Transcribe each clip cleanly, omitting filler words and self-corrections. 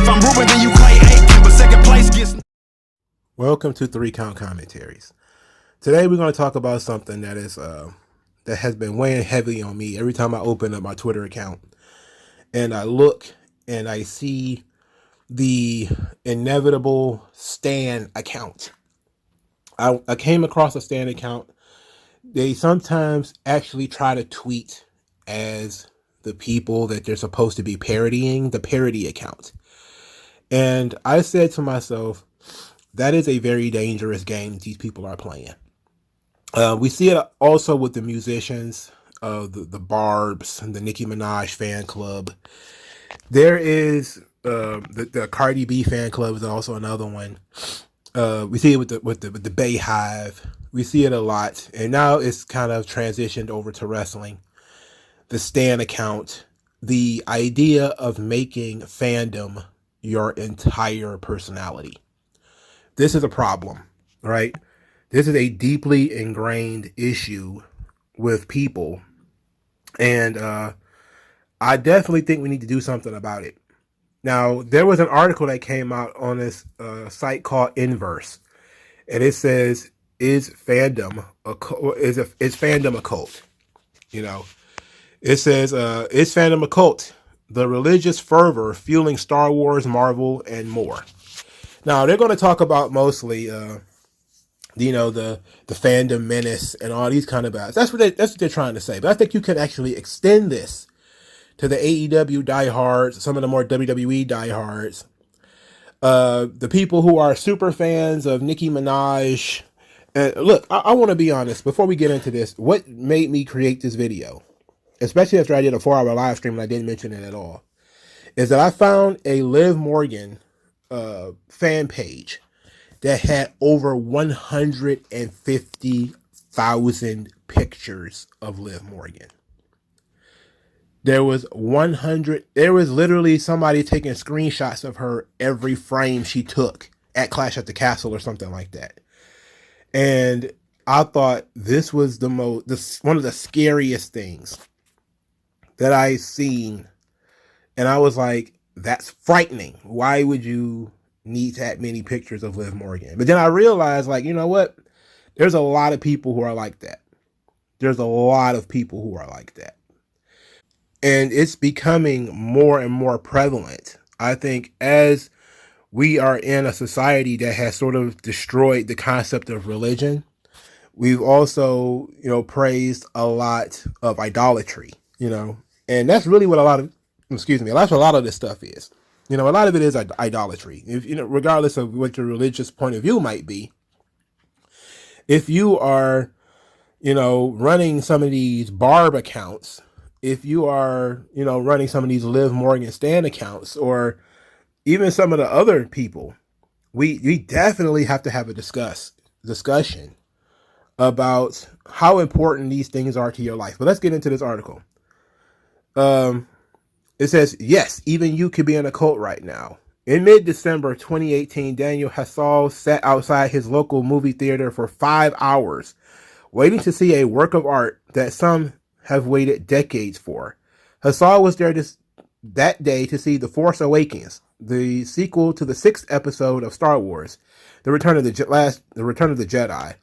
If I'm Ruben, then you Clay Aiken, but second place gets. Welcome to 3 Count Commentaries. Today we're going to talk about something that is that has been weighing heavily on me every time I open up my Twitter account and I look and I see the inevitable Stan account. I came across a Stan account. They sometimes actually try to tweet as the people that they're supposed to be parodying, the parody account. And I said to myself, that is a very dangerous game these people are playing. We see it also with the musicians, the Barbs, and the Nicki Minaj fan club. There is the Cardi B fan club is also another one. We see it with the Bayhive. We see it a lot, and now it's kind of transitioned over to wrestling. The Stan account, the idea of making fandom your entire personality. This is a problem, right? This is a deeply ingrained issue with people, and I definitely think we need to do something about it. Now, there was an article that came out on this site called Inverse, and it says, "Is fandom is fandom a cult?" You know, it says, "Is fandom a cult? The religious fervor fueling Star Wars, Marvel, and more." Now, they're going to talk about mostly, the fandom menace and all these kind of guys. That's what they're trying to say. But I think you can actually extend this to the AEW diehards, some of the more WWE diehards, the people who are super fans of Nicki Minaj. And look, I want to be honest before we get into this. What made me create this video, especially after I did a 4-hour live stream and I didn't mention it at all, is that I found a Liv Morgan fan page that had over 150,000 pictures of Liv Morgan. There was literally somebody taking screenshots of her every frame she took at Clash at the Castle or something like that. And I thought this was one of the scariest things that I've seen. And I was like, that's frightening. Why would you need that many pictures of Liv Morgan? But then I realized, like, you know what? There's a lot of people who are like that. There's a lot of people who are like that. And it's becoming more and more prevalent. I think as we are in a society that has sort of destroyed the concept of religion, we've also, praised a lot of idolatry, and that's really what that's what a lot of this stuff is. A lot of it is idolatry. If, regardless of what your religious point of view might be, if you are, running some of these Barb accounts, if you are, running some of these Liv Morgan Stan accounts, or even some of the other people, we definitely have to have a discussion about how important these things are to your life. But let's get into this article. It says, yes, even you could be in a cult right now. In mid-December 2018, Daniel Hassall sat outside his local movie theater for 5 hours, waiting to see a work of art that some have waited decades for. Hassall was there that day to see The Force Awakens, the sequel to the 6th episode of Star Wars, The Return of the Jedi.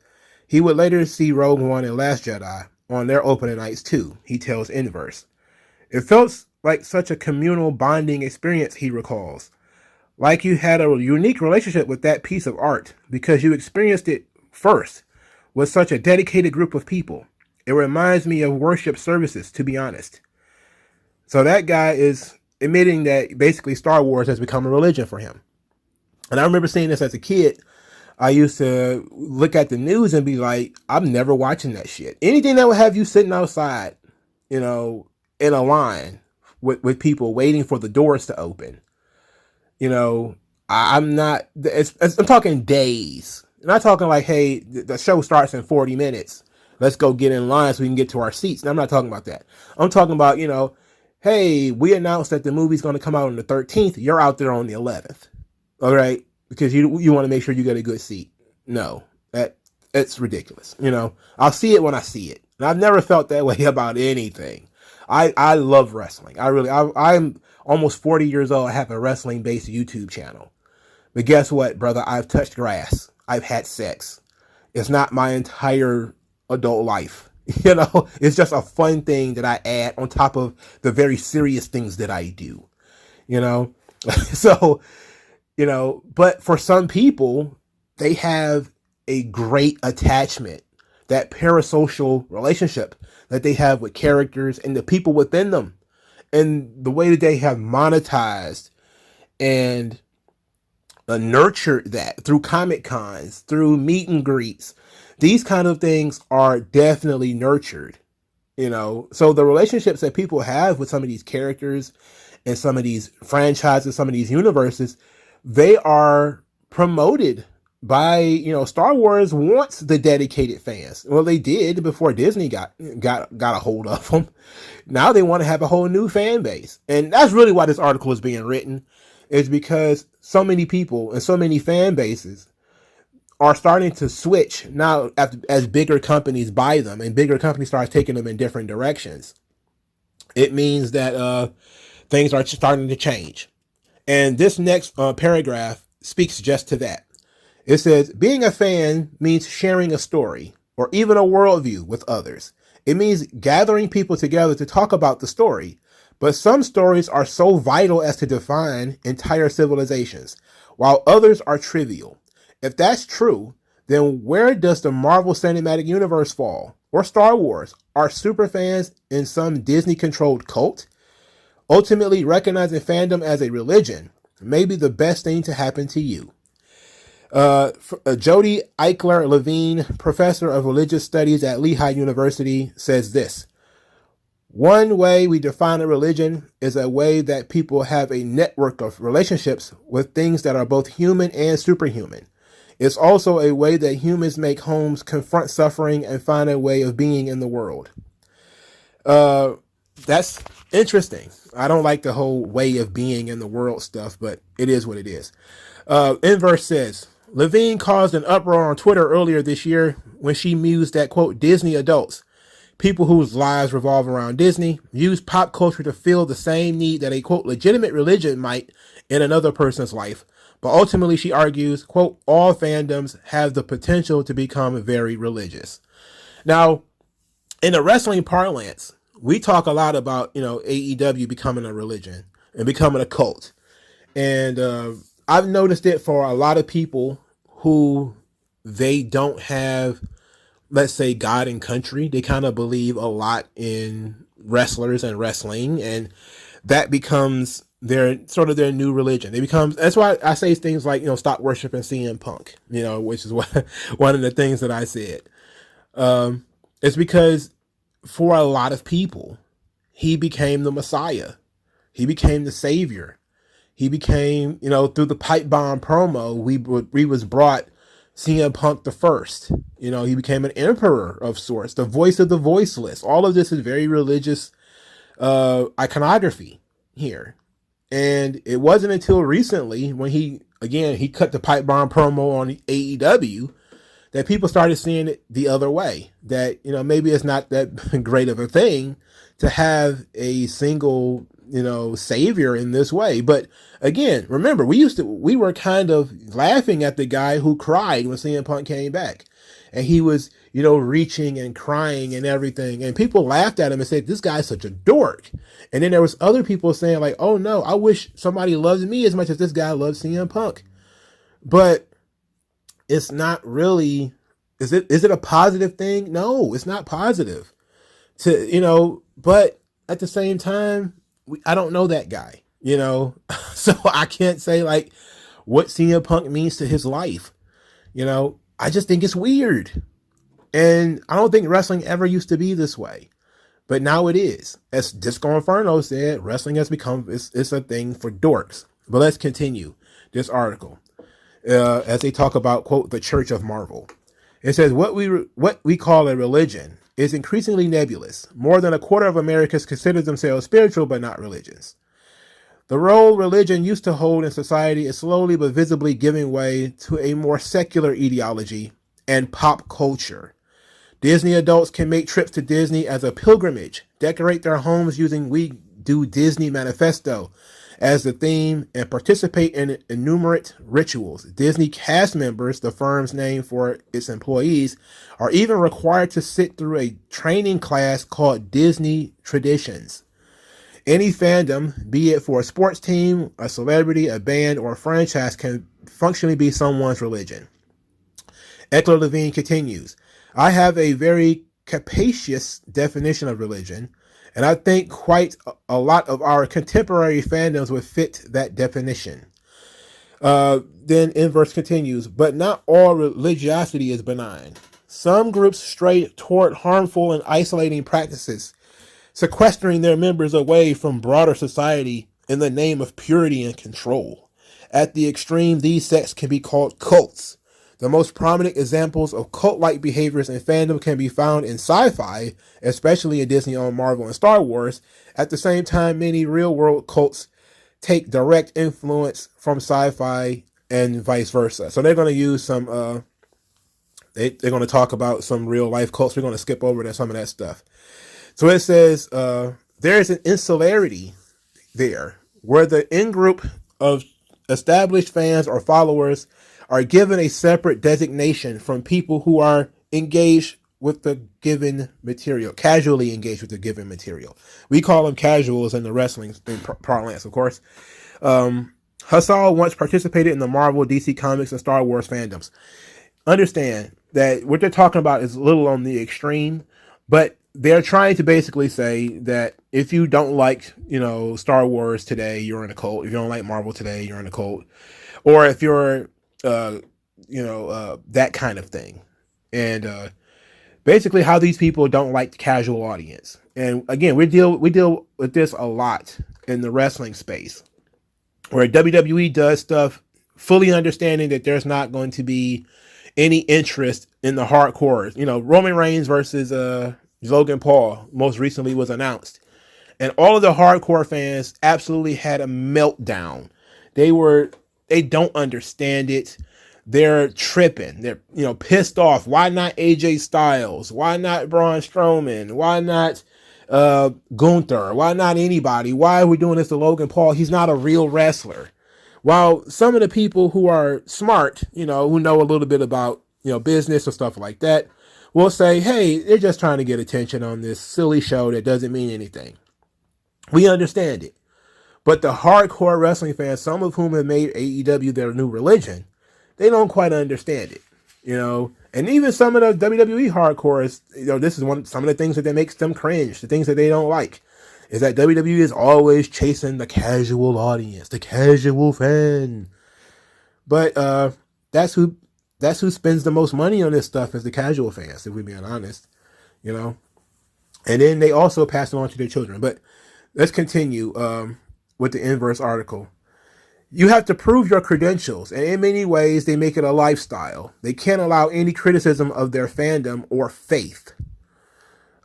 He would later see Rogue One and Last Jedi on their opening nights too, he tells Inverse. It felt like such a communal bonding experience, he recalls. Like you had a unique relationship with that piece of art because you experienced it first with such a dedicated group of people. It reminds me of worship services, to be honest. So that guy is admitting that basically Star Wars has become a religion for him. And I remember seeing this as a kid. I used to look at the news and be like, I'm never watching that shit. Anything that would have you sitting outside, in a line with people waiting for the doors to open. I'm not, I'm talking days. I'm not talking like, hey, the show starts in 40 minutes. Let's go get in line so we can get to our seats. And I'm not talking about that. I'm talking about, hey, we announced that the movie's going to come out on the 13th. You're out there on the 11th. All right. Because you want to make sure you get a good seat. No, it's ridiculous. I'll see it when I see it. And I've never felt that way about anything. I love wrestling. I'm almost 40 years old, I have a wrestling based YouTube channel. But guess what, brother? I've touched grass. I've had sex. It's not my entire adult life. It's just a fun thing that I add on top of the very serious things that I do, so, but for some people, they have a great attachment, that parasocial relationship that they have with characters and the people within them, and the way that they have monetized and nurtured that through Comic Cons, through meet and greets. These kind of things are definitely nurtured, So the relationships that people have with some of these characters and some of these franchises, some of these universes, they are promoted by, Star Wars wants the dedicated fans. Well, they did before Disney got a hold of them. Now they want to have a whole new fan base. And that's really why this article is being written, is because so many people and so many fan bases are starting to switch now as bigger companies buy them and bigger companies start taking them in different directions. It means that things are starting to change. And this next paragraph speaks just to that. It says, being a fan means sharing a story or even a worldview with others. It means gathering people together to talk about the story. But some stories are so vital as to define entire civilizations, while others are trivial. If that's true, then where does the Marvel Cinematic Universe fall? Or Star Wars? Are superfans in some Disney-controlled cult? Ultimately, recognizing fandom as a religion may be the best thing to happen to you. Jody Eichler Levine, professor of religious studies at Lehigh University, says this: one way we define a religion is a way that people have a network of relationships with things that are both human and superhuman. It's also a way that humans make homes, confront suffering, and find a way of being in the world. That's interesting. I don't like the whole way of being in the world stuff, but it is what it is. Inverse says, Levine caused an uproar on Twitter earlier this year when she mused that, quote, Disney adults, people whose lives revolve around Disney, use pop culture to fill the same need that a, quote, legitimate religion might in another person's life. But ultimately, she argues, quote, all fandoms have the potential to become very religious. Now, in the wrestling parlance, we talk a lot about, AEW becoming a religion and becoming a cult. And I've noticed it for a lot of people who they don't have, let's say, God and country. They kind of believe a lot in wrestlers and wrestling, and that becomes their new religion. That's why I say things like, stop worshiping CM Punk, which is one of the things that I said. It's because for a lot of people, he became the Messiah. He became the savior. He became, through the pipe bomb promo, we was brought CM Punk the first. He became an emperor of sorts, the voice of the voiceless. All of this is very religious iconography here. And it wasn't until recently when he cut the pipe bomb promo on AEW that people started seeing it the other way. That, maybe it's not that great of a thing to have a single, savior in this way. But again, remember, we were kind of laughing at the guy who cried when CM Punk came back. And he was, reaching and crying and everything. And people laughed at him and said, this guy's such a dork. And then there was other people saying like, oh no, I wish somebody loved me as much as this guy loves CM Punk. But it's not really, is it a positive thing? No, it's not positive. But at the same time, I don't know that guy, so I can't say like what CM Punk means to his life. I just think it's weird. And I don't think wrestling ever used to be this way, but now it is. As Disco Inferno said, wrestling has become, it's a thing for dorks. But let's continue this article as they talk about, quote, the Church of Marvel. It says, what we call a religion is increasingly nebulous. More than a quarter of Americans consider themselves spiritual, but not religious. The role religion used to hold in society is slowly but visibly giving way to a more secular ideology and pop culture. Disney adults can make trips to Disney as a pilgrimage, decorate their homes using We Do Disney Manifesto, as the theme and participate in innumerate rituals. Disney cast members, the firm's name for its employees, are even required to sit through a training class called Disney Traditions. Any fandom, be it for a sports team, a celebrity, a band, or a franchise, can functionally be someone's religion. Eckler Levine continues, I have a very capacious definition of religion, and I think quite a lot of our contemporary fandoms would fit that definition. Then Inverse continues, but not all religiosity is benign. Some groups stray toward harmful and isolating practices, sequestering their members away from broader society in the name of purity and control. At the extreme, these sects can be called cults. The most prominent examples of cult-like behaviors in fandom can be found in sci-fi, especially in Disney-owned Marvel and Star Wars. At the same time, many real-world cults take direct influence from sci-fi and vice versa. So they're going to use some, they're going to talk about some real-life cults. We're going to skip over some of that stuff. So it says, there is an insularity there, where the in-group of established fans or followers are given a separate designation from people who are engaged with the given material, casually engaged with the given material. We call them casuals in the wrestling parlance, of course. Hassal once participated in the Marvel, DC Comics, and Star Wars fandoms. Understand that what they're talking about is a little on the extreme, but they're trying to basically say that if you don't like, Star Wars today, you're in a cult. If you don't like Marvel today, you're in a cult. Or if you're that kind of thing. And basically how these people don't like the casual audience. And again, we deal with this a lot in the wrestling space, where WWE does stuff fully understanding that there's not going to be any interest in the hardcore. Roman Reigns versus Logan Paul most recently was announced, and all of the hardcore fans absolutely had a meltdown. They don't understand it. They're tripping. They're, pissed off. Why not AJ Styles? Why not Braun Strowman? Why not Gunther? Why not anybody? Why are we doing this to Logan Paul? He's not a real wrestler. While some of the people who are smart, who know a little bit about, business or stuff like that, will say, hey, they're just trying to get attention on this silly show that doesn't mean anything. We understand it. But the hardcore wrestling fans, some of whom have made AEW their new religion, they don't quite understand it, And even some of the WWE hardcores, this is some of the things that makes them cringe, the things that they don't like, is that WWE is always chasing the casual audience, the casual fan. But that's who spends the most money on this stuff, is the casual fans, if we're being honest, And then they also pass it on to their children. But let's continue with the Inverse article. You have to prove your credentials, and in many ways, they make it a lifestyle. They can't allow any criticism of their fandom or faith.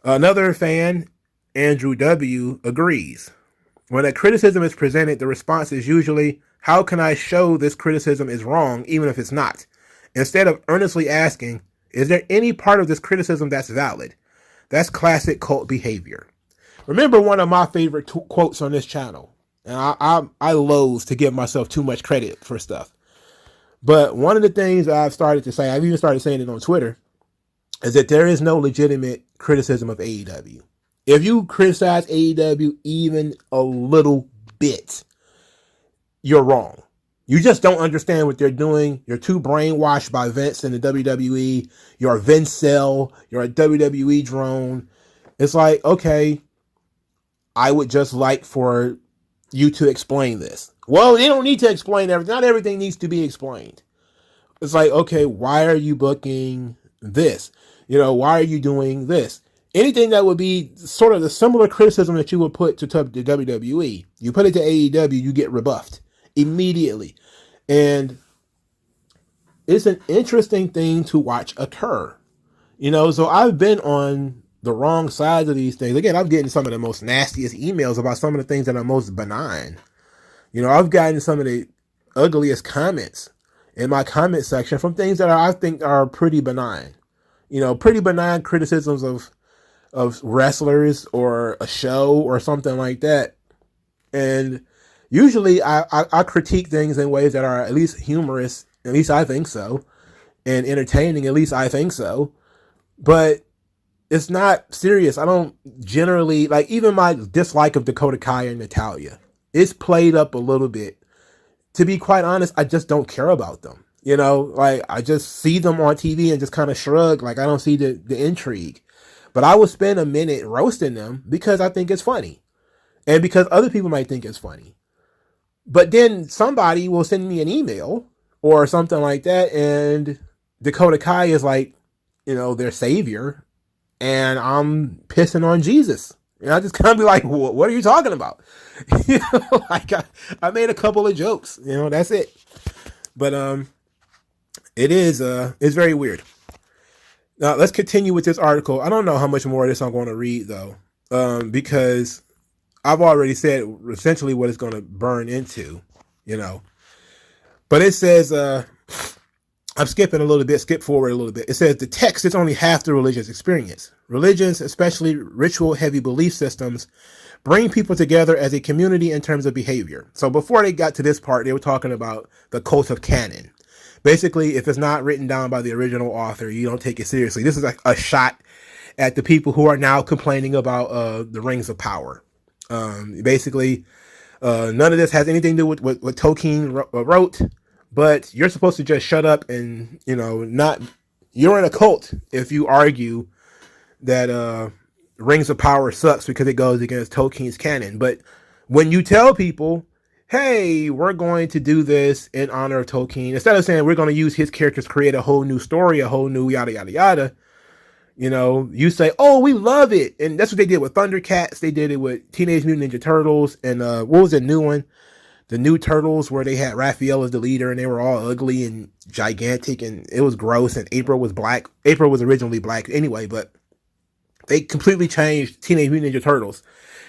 Another fan, Andrew W., agrees. When a criticism is presented, the response is usually, how can I show this criticism is wrong, even if it's not? Instead of earnestly asking, is there any part of this criticism that's valid? That's classic cult behavior. Remember one of my favorite quotes on this channel. And I loathe to give myself too much credit for stuff. But one of the things I've started to say, I've even started saying it on Twitter, is that there is no legitimate criticism of AEW. If you criticize AEW even a little bit, you're wrong. You just don't understand what they're doing. You're too brainwashed by Vince and the WWE. You're a Vince cell. You're a WWE drone. It's like, okay, I would just like for you to explain this. Well, they don't need to explain everything. Not everything needs to be explained. It's like, okay, why are you booking this? Why are you doing this? Anything that would be sort of the similar criticism that you would put to the WWE, you put it to AEW, you get rebuffed immediately. And it's an interesting thing to watch occur. So I've been on the wrong sides of these things. Again, I'm getting some of the most nastiest emails about some of the things that are most benign. I've gotten some of the ugliest comments in my comment section from things that I think are pretty benign. Pretty benign criticisms of wrestlers or a show or something like that. And, Usually I critique things in ways that are at least humorous, at least I think so, and entertaining, at least I think so. But it's not serious. I don't generally, like, even my dislike of Dakota Kai and Natalia, it's played up a little bit. To be quite honest, I just don't care about them. You know, like, I just see them on TV and just kind of shrug. Like, I don't see the intrigue. But I will spend a minute roasting them because I think it's funny. And because other people might think it's funny. But then somebody will send me an email or something like that, and Dakota Kai is like, you know, their savior, and I'm pissing on Jesus. And I just kind of be like, what are you talking about? You know, like, I made a couple of jokes, you know, that's it. But it's very weird. Now let's continue with this article. I don't know how much more of this I'm going to read though, because I've already said essentially what it's going to burn into, you know. But it says, I'm skipping a little bit, skip forward a little bit. It says the text is only half the religious experience. Religions, especially ritual-heavy belief systems, bring people together as a community in terms of behavior. So before they got to this part, they were talking about the cult of canon. Basically, if it's not written down by the original author, you don't take it seriously. This is like a shot at the people who are now complaining about the Rings of Power. Basically, none of this has anything to do with what Tolkien wrote. But you're supposed to just shut up and, you know, not, you're in a cult if you argue that Rings of Power sucks because it goes against Tolkien's canon. But when you tell people, hey, we're going to do this in honor of Tolkien, instead of saying we're going to use his characters, create a whole new story, a whole new yada, yada, yada, you know, you say, oh, we love it. And that's what they did with Thundercats. They did it with Teenage Mutant Ninja Turtles. And what was the new one? The new Turtles, where they had Raphael as the leader and they were all ugly and gigantic and it was gross, and April was black. April was originally black anyway, but they completely changed Teenage Mutant Ninja Turtles.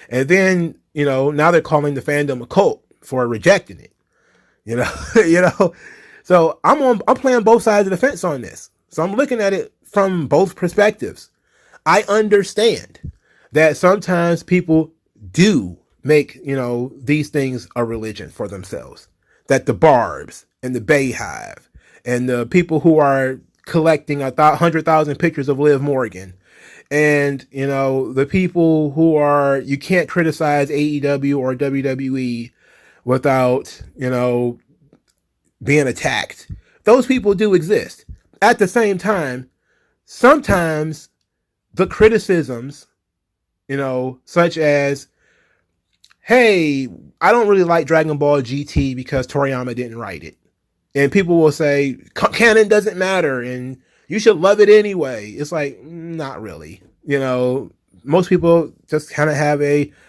And then, you know, now they're calling the fandom a cult for rejecting it. You know, you know. So I'm playing both sides of the fence on this. So I'm looking at it from both perspectives. I understand that sometimes people do make, you know, these things a religion for themselves. That the Barbs and the Bayhive and the people who are collecting 100,000 pictures of Liv Morgan, and, you know, the people who are, you can't criticize AEW or WWE without, you know, being attacked. Those people do exist. At the same time, sometimes the criticisms, you know, such as, hey, I don't really like Dragon Ball GT because Toriyama didn't write it. And people will say, canon doesn't matter and you should love it anyway. It's like, not really. You know, most people just kind of have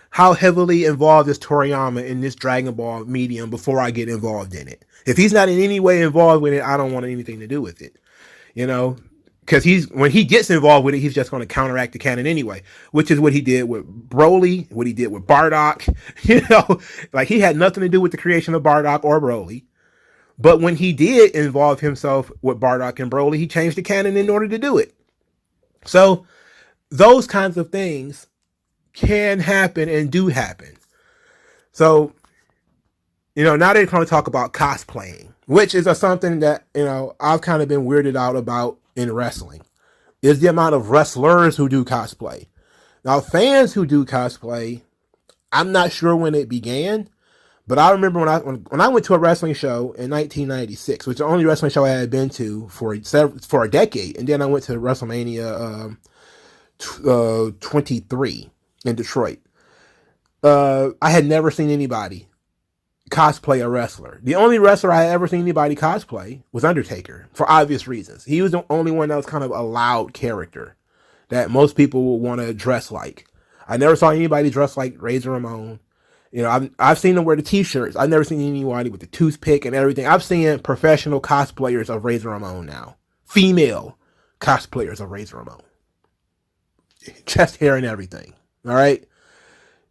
how heavily involved is Toriyama in this Dragon Ball medium before I get involved in it. If he's not in any way involved with it, I don't want anything to do with it. You know, because when he gets involved with it, he's just going to counteract the canon anyway, which is what he did with Broly, what he did with Bardock. You know, like, he had nothing to do with the creation of Bardock or Broly. But when he did involve himself with Bardock and Broly, he changed the canon in order to do it. So those kinds of things can happen and do happen. So, you know, now they're going to talk about cosplaying, which is something that, you know, I've kind of been weirded out about in wrestling, is the amount of wrestlers who do cosplay. Now, fans who do cosplay, I'm not sure when it began, but I remember when I went to a wrestling show in 1996, which is the only wrestling show I had been to for a decade, and then I went to WrestleMania 23 in Detroit. I had never seen anybody cosplay a wrestler. The only wrestler I had ever seen anybody cosplay was Undertaker, for obvious reasons. He was the only one that was kind of a loud character that most people would want to dress like. I never saw anybody dress like Razor Ramon. You know, I've seen them wear the t-shirts. I've never seen anybody with the toothpick and everything. I've seen professional cosplayers of Razor Ramon now. Female cosplayers of Razor Ramon. Chest hair and everything. All right?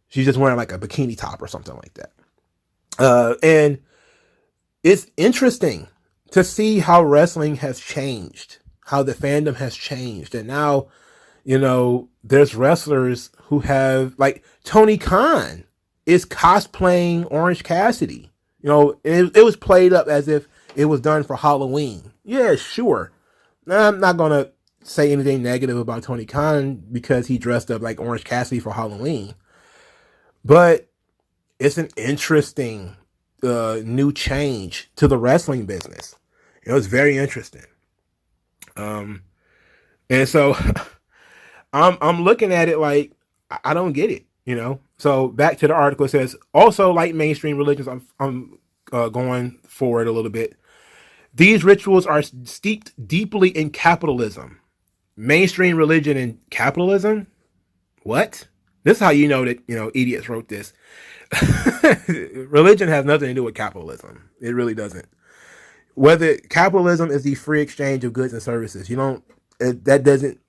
She's just wearing like a bikini top or something like that. And it's interesting to see how wrestling has changed, how the fandom has changed. And now, you know, there's wrestlers who have, like Tony Khan is cosplaying Orange Cassidy. You know, it was played up as if it was done for Halloween. Yeah, sure. Now, I'm not gonna say anything negative about Tony Khan because he dressed up like Orange Cassidy for Halloween, but it's an interesting new change to the wrestling business. It was very interesting. And so I'm looking at it like I don't get it, you know. So back to the article, it says also like mainstream religions. I'm going forward a little bit. These rituals are steeped deeply in capitalism. Mainstream religion and capitalism? What? This is how you know that, you know, idiots wrote this. Religion has nothing to do with capitalism. It really doesn't. Whether capitalism is the free exchange of goods and services, you don't, that doesn't,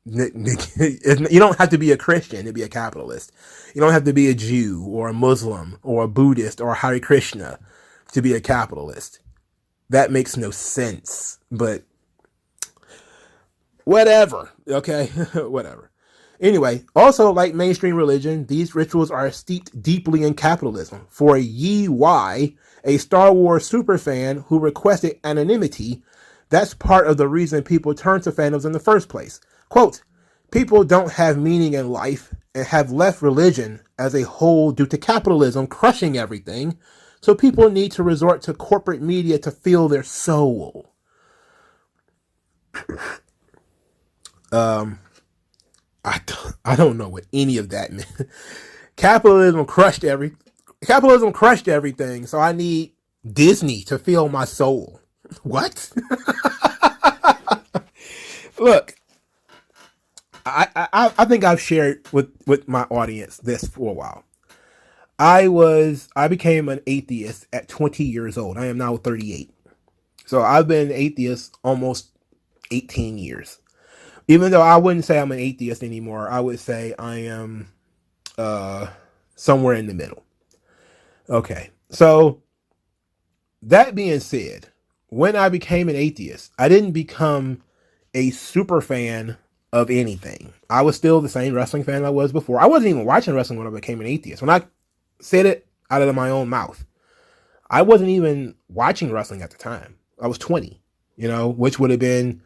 you don't have to be a Christian to be a capitalist. You don't have to be a Jew or a Muslim or a Buddhist or a Hare Krishna to be a capitalist. That makes no sense, but whatever. Okay, whatever. Anyway, also like mainstream religion, these rituals are steeped deeply in capitalism. For Yi Y, a Star Wars superfan who requested anonymity, that's part of the reason people turn to fandoms in the first place. Quote, people don't have meaning in life and have left religion as a whole due to capitalism crushing everything, so people need to resort to corporate media to fill their soul. I don't know what any of that meant. Capitalism crushed everything, so I need Disney to fill my soul. What? Look, I think I've shared with my audience this for a while. I became an atheist at 20 years old. I am now 38. So I've been an atheist almost 18 years. Even though I wouldn't say I'm an atheist anymore, I would say I am somewhere in the middle. Okay. So that being said, when I became an atheist, I didn't become a super fan of anything. I was still the same wrestling fan I was before. I wasn't even watching wrestling when I became an atheist. When I said it out of my own mouth, I wasn't even watching wrestling at the time. I was 20, you know, which would have been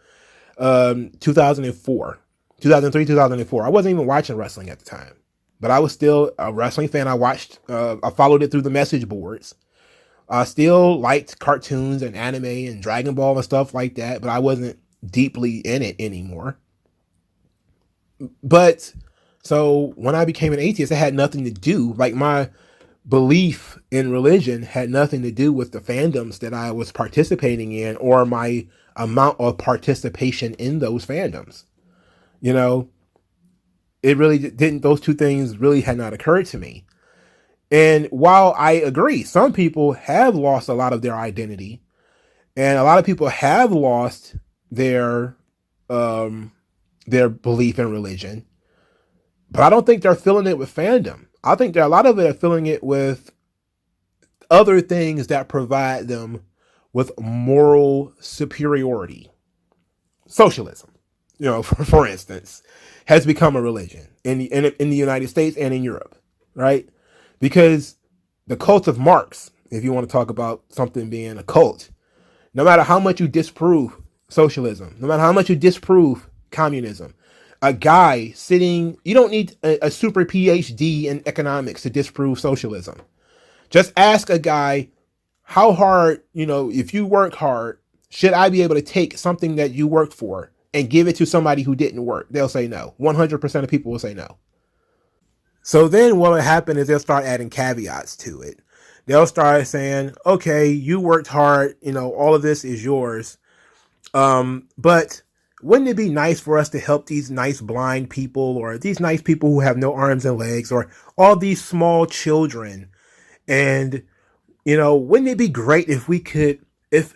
2004, 2003, 2004. I wasn't even watching wrestling at the time, but I was still a wrestling fan. I followed it through the message boards. I still liked cartoons and anime and Dragon Ball and stuff like that, but I wasn't deeply in it anymore. But so when I became an atheist, it had nothing to do, like my belief in religion had nothing to do with the fandoms that I was participating in or my amount of participation in those fandoms. You know, it really didn't, those two things really had not occurred to me. And while I agree, some people have lost a lot of their identity and a lot of people have lost their belief in religion, but I don't think they're filling it with fandom. I think that a lot of it are filling it with other things that provide them with moral superiority. Socialism, you know, for instance, has become a religion in the United States and in Europe, right? Because the cult of Marx, if you want to talk about something being a cult, no matter how much you disprove socialism, no matter how much you disprove communism, a guy sitting, you don't need a super PhD in economics to disprove socialism. Just ask a guy how hard, you know, if you work hard, should I be able to take something that you worked for and give it to somebody who didn't work? They'll say no. 100% of people will say no. So then what will happen is they'll start adding caveats to it. They'll start saying, okay, you worked hard, you know, all of this is yours. But wouldn't it be nice for us to help these nice blind people or these nice people who have no arms and legs or all these small children? And, you know, wouldn't it be great if we could, if,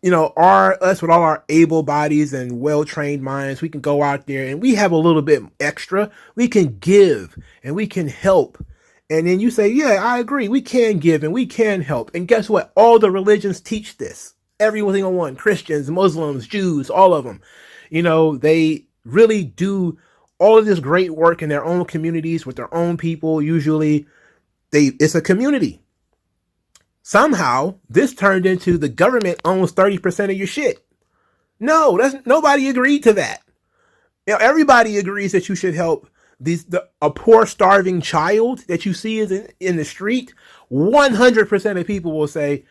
you know, us with all our able bodies and well-trained minds, we can go out there and we have a little bit extra, we can give and we can help. And then you say, yeah, I agree. We can give and we can help. And guess what? All the religions teach this. Every single one, Christians, Muslims, Jews, all of them. You know, they really do all of this great work in their own communities with their own people, usually. it's a community. Somehow this turned into the government owns 30% of your shit. No, nobody agreed to that. Everybody agrees that you should help a poor starving child that you see is in the street. 100% of people will say,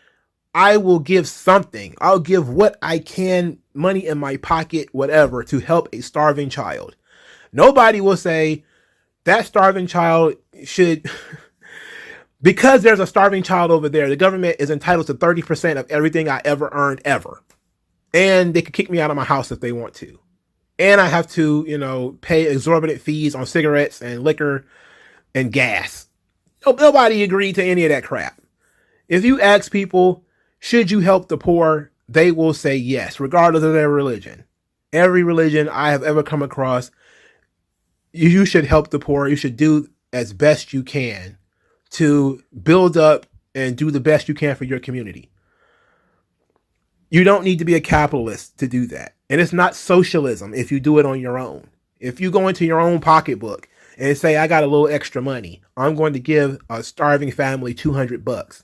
I will give something. I'll give what I can, money in my pocket, whatever, to help a starving child. Nobody will say that starving child should, because there's a starving child over there, the government is entitled to 30% of everything I ever earned ever. And they could kick me out of my house if they want to. And I have to, pay exorbitant fees on cigarettes and liquor and gas. Nobody agreed to any of that crap. If you ask people, should you help the poor? They will say yes, regardless of their religion. Every religion I have ever come across, you should help the poor. You should do as best you can to build up and do the best you can for your community. You don't need to be a capitalist to do that. And it's not socialism if you do it on your own. If you go into your own pocketbook and say, I got a little extra money, I'm going to give a starving family $200.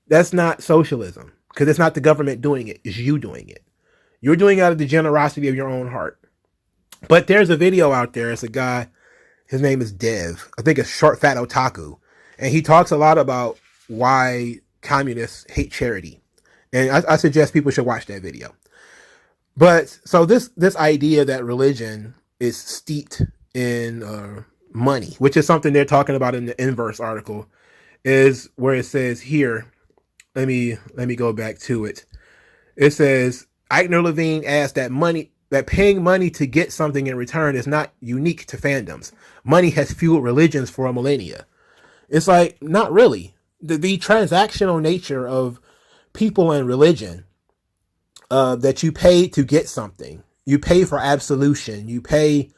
That's not socialism, because it's not the government doing it. It's you doing it. You're doing it out of the generosity of your own heart. But there's a video out there. It's a guy. His name is Dev. I think it's Short Fat Otaku. And he talks a lot about why communists hate charity. And I suggest people should watch that video. But so this idea that religion is steeped in money, which is something they're talking about in the Inverse article, is where it says here. Let me go back to it. It says Eichner Levine adds that paying money to get something in return is not unique to fandoms. Money has fueled religions for a millennia. It's like, not really. The transactional nature of people and religion, that you pay to get something. You pay for absolution. You pay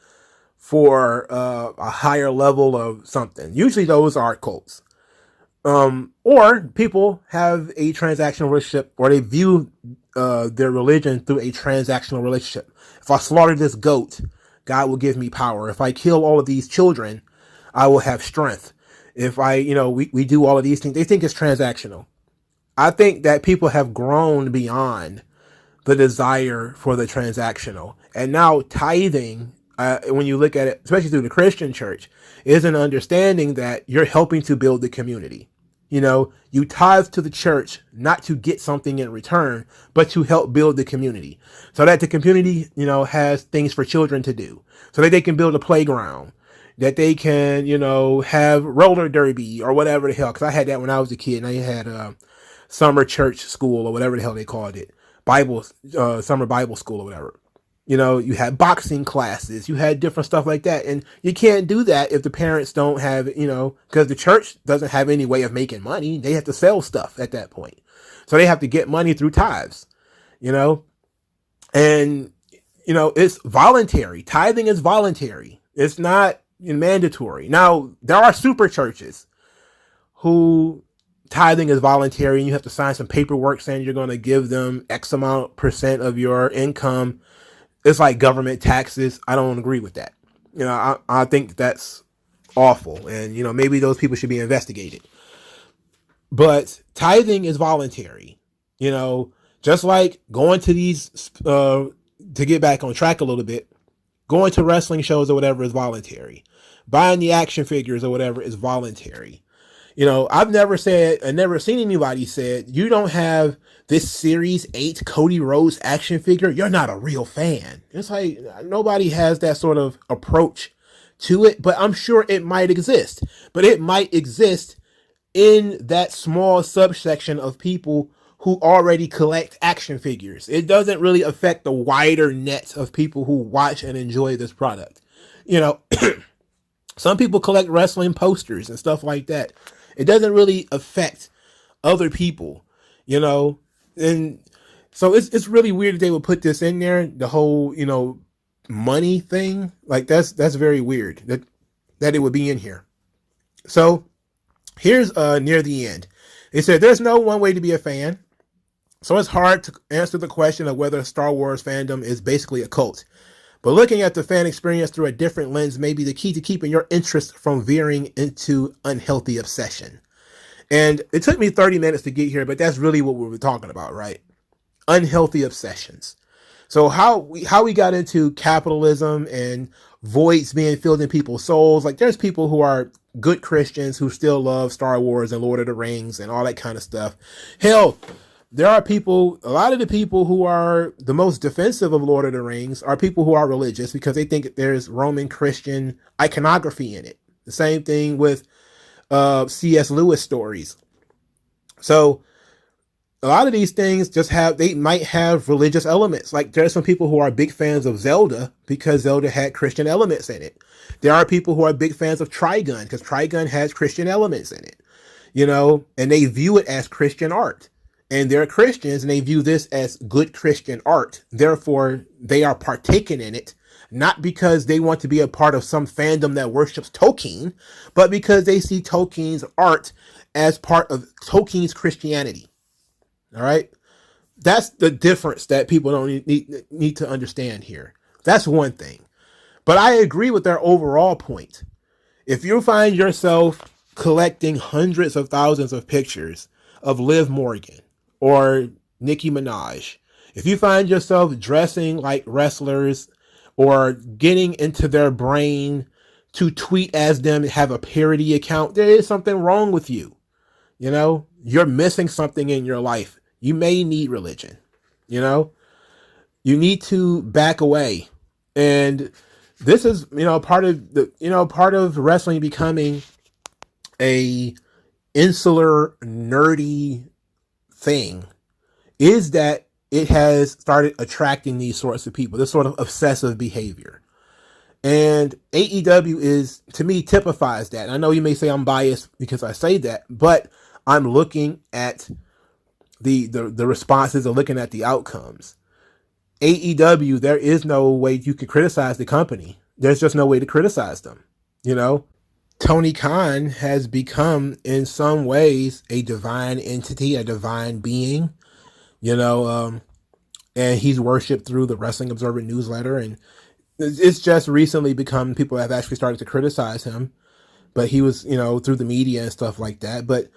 for a higher level of something. Usually those are cults. Or people have a transactional relationship, or they view their religion through a transactional relationship. If I slaughter this goat, God will give me power. If I kill all of these children, I will have strength. If we do all of these things, they think it's transactional. I think that people have grown beyond the desire for the transactional. And now tithing, when you look at it, especially through the Christian church, is an understanding that you're helping to build the community. You tithe to the church, not to get something in return, but to help build the community, so that the community, has things for children to do, so that they can build a playground, that they can, have roller derby or whatever the hell. Cause I had that when I was a kid, and I had, summer church school or whatever the hell they called it. Summer Bible school or whatever. You had boxing classes, you had different stuff like that. And you can't do that if the parents don't have, because the church doesn't have any way of making money. They have to sell stuff at that point. So they have to get money through tithes, and, it's voluntary. Tithing is voluntary. It's not mandatory. Now, there are super churches who tithing is voluntary, and you have to sign some paperwork saying you're going to give them X amount % of your income. It's like government taxes. I don't agree with that. I think that's awful. And, maybe those people should be investigated. But tithing is voluntary. Just like going to these, to get back on track a little bit, going to wrestling shows or whatever is voluntary. Buying the action figures or whatever is voluntary. I've never seen anybody said, you don't have this Series 8 Cody Rhodes action figure, you're not a real fan. It's like, nobody has that sort of approach to it, but I'm sure it might exist. But it might exist in that small subsection of people who already collect action figures. It doesn't really affect the wider net of people who watch and enjoy this product. Some people collect wrestling posters and stuff like that. It doesn't really affect other people, and so it's really weird that they would put this in there. The whole, money thing, like that's very weird that it would be in here. So here's near the end. It said there's no one way to be a fan, so it's hard to answer the question of whether Star Wars fandom is basically a cult. But looking at the fan experience through a different lens may be the key to keeping your interest from veering into unhealthy obsession. And it took me 30 minutes to get here, but that's really what we were talking about, right? Unhealthy obsessions. So how we got into capitalism and voids being filled in people's souls. Like, there's people who are good Christians who still love Star Wars and Lord of the Rings and all that kind of stuff. Hell, there are people, a lot of the people who are the most defensive of Lord of the Rings are people who are religious because they think there's Roman Christian iconography in it. The same thing with C.S. Lewis stories. So a lot of these things they might have religious elements. Like, there's some people who are big fans of Zelda because Zelda had Christian elements in it. There are people who are big fans of Trigun because Trigun has Christian elements in it, and they view it as Christian art. And they're Christians and they view this as good Christian art. Therefore, they are partaking in it, not because they want to be a part of some fandom that worships Tolkien, but because they see Tolkien's art as part of Tolkien's Christianity. All right. That's the difference that people don't need to understand here. That's one thing. But I agree with their overall point. If you find yourself collecting hundreds of thousands of pictures of Liv Morgan or Nicki Minaj, if you find yourself dressing like wrestlers or getting into their brain to tweet as them, have a parody account, there is something wrong with you. You're missing something in your life. You may need religion. You need to back away. And this is, part of wrestling becoming a insular, nerdy thing is that it has started attracting these sorts of people, this sort of obsessive behavior. And AEW is, to me, typifies that. And I know you may say I'm biased because I say that, but I'm looking at the responses and looking at the outcomes. AEW, there is no way you can criticize the company. There's just no way to criticize them. Tony Khan has become, in some ways, a divine entity, a divine being, and he's worshipped through the Wrestling Observer newsletter. And it's just recently become, people have actually started to criticize him, but he was, through the media and stuff like that. But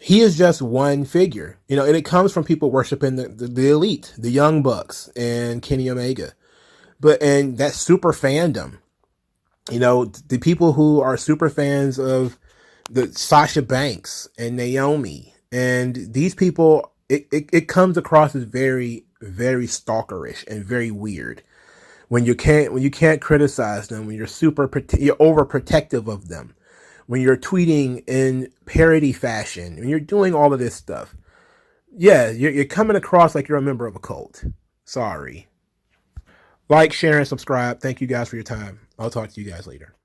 he is just one figure, and it comes from people worshiping the elite, the Young Bucks and Kenny Omega. And that super fandom, the people who are super fans of the Sasha Banks and Naomi, and these people, it comes across as very, very stalkerish and very weird when you can't criticize them, when you're you're overprotective of them, when you're tweeting in parody fashion, when you're doing all of this stuff. Yeah, you're coming across like you're a member of a cult. Sorry. Like, share, and subscribe. Thank you guys for your time. I'll talk to you guys later.